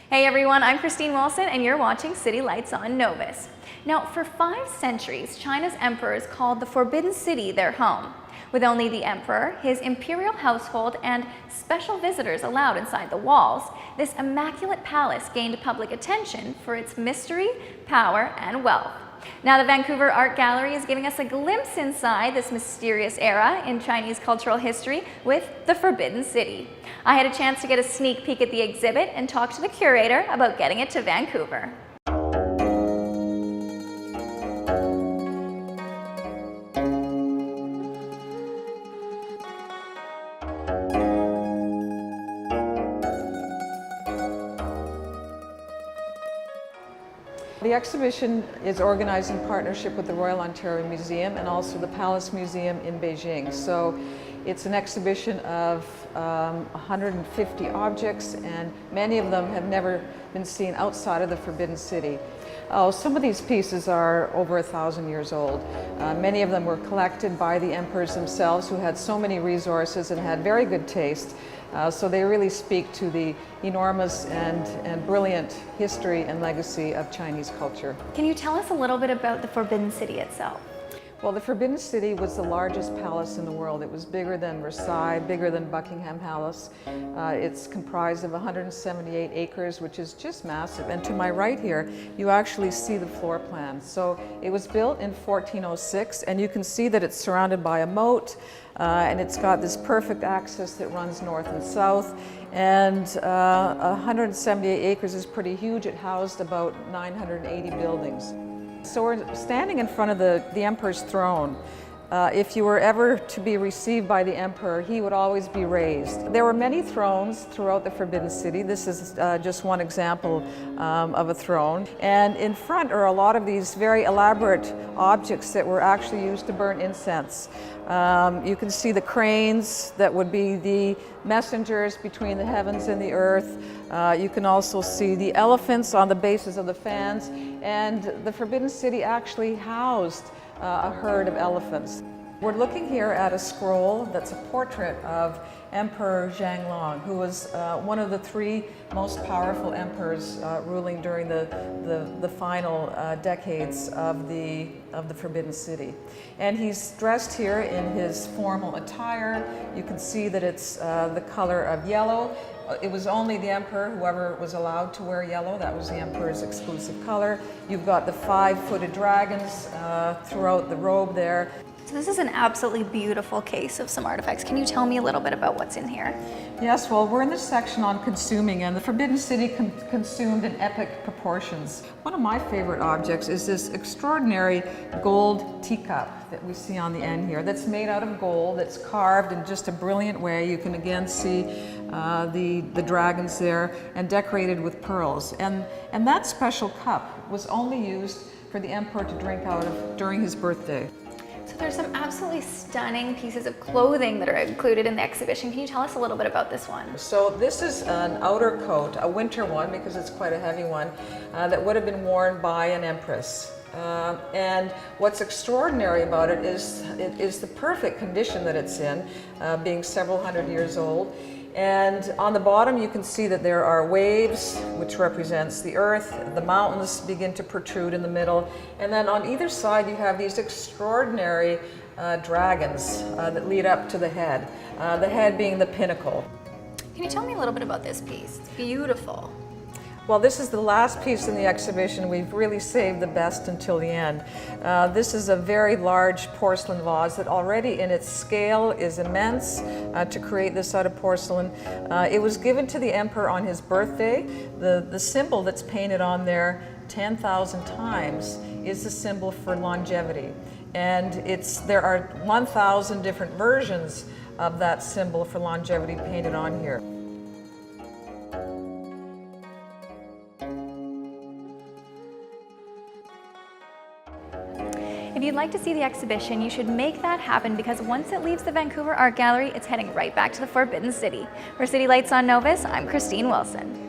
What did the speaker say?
Hey everyone, I'm Kristine Wilson and you're watching City Lights on Novus. Now, for 5 centuries, China's emperors called the Forbidden City their home. With only the emperor, his imperial household, and special visitors allowed inside the walls, this immaculate palace gained public attention for its mystery, power, and wealth. Now, the Vancouver Art Gallery is giving us a glimpse inside this mysterious era in Chinese cultural history with the Forbidden City. I had a chance to get a sneak peek at the exhibit and talk to the curator about getting it to Vancouver. The exhibition is organized in partnership with the Royal Ontario Museum and also the Palace Museum in Beijing. So it's an exhibition of 150 objects, and many of them have never been seen outside of the Forbidden City. Some of these pieces are over 1,000 years old. Many of them were collected by the emperors themselves, who had so many resources and had very good taste. So they really speak to the enormous and brilliant history and legacy of Chinese culture. Can you tell us a little bit about the Forbidden City itself? Well, the Forbidden City was the largest palace in the world. It was bigger than Versailles, bigger than Buckingham Palace. It's comprised of 178 acres, which is just massive. And to my right here, you actually see the floor plan. So it was built in 1406, and you can see that it's surrounded by a moat, and it's got this perfect axis that runs north and south. And 178 acres is pretty huge. It housed about 980 buildings. So we're standing in front of the emperor's throne. If you were ever to be received by the emperor, he would always be raised. There were many thrones throughout the Forbidden City. This is just one example of a throne. And in front are a lot of these very elaborate objects that were actually used to burn incense. You can see the cranes that would be the messengers between the heavens and the earth. You can also see the elephants on the bases of the fans. And the Forbidden City actually housed a herd of elephants. We're looking here at a scroll that's a portrait of Emperor Zhanglong, who was one of the 3 most powerful emperors ruling during the final decades of the Forbidden City. And he's dressed here in his formal attire. You can see that it's the color of yellow. It was only the emperor, whoever was allowed to wear yellow. That was the emperor's exclusive color. You've got the 5-footed dragons throughout the robe there. So this is an absolutely beautiful case of some artifacts. Can you tell me a little bit about what's in here? Yes, well, we're in this section on consuming, and the Forbidden City consumed in epic proportions. One of my favorite objects is this extraordinary gold teacup that we see on the end here, that's made out of gold, that's carved in just a brilliant way. You can again see the dragons there, and decorated with pearls. And that special cup was only used for the emperor to drink out of during his birthday. So there's some absolutely stunning pieces of clothing that are included in the exhibition. Can you tell us a little bit about this one? So this is an outer coat, a winter one because it's quite a heavy one, that would have been worn by an empress. And what's extraordinary about it is the perfect condition that it's in, being several hundred years old. And on the bottom you can see that there are waves, which represents the earth. The mountains begin to protrude in the middle. And then on either side you have these extraordinary dragons that lead up to the head being the pinnacle. Can you tell me a little bit about this piece? It's beautiful. Well, this is the last piece in the exhibition. We've really saved the best until the end. This is a very large porcelain vase that already in its scale is immense to create this out of porcelain. It was given to the emperor on his birthday. The symbol that's painted on there 10,000 times is the symbol for longevity. And there are 1,000 different versions of that symbol for longevity painted on here. If you'd like to see the exhibition, you should make that happen, because once it leaves the Vancouver Art Gallery, it's heading right back to the Forbidden City. For City Lights on Novus, I'm Kristine Wilson.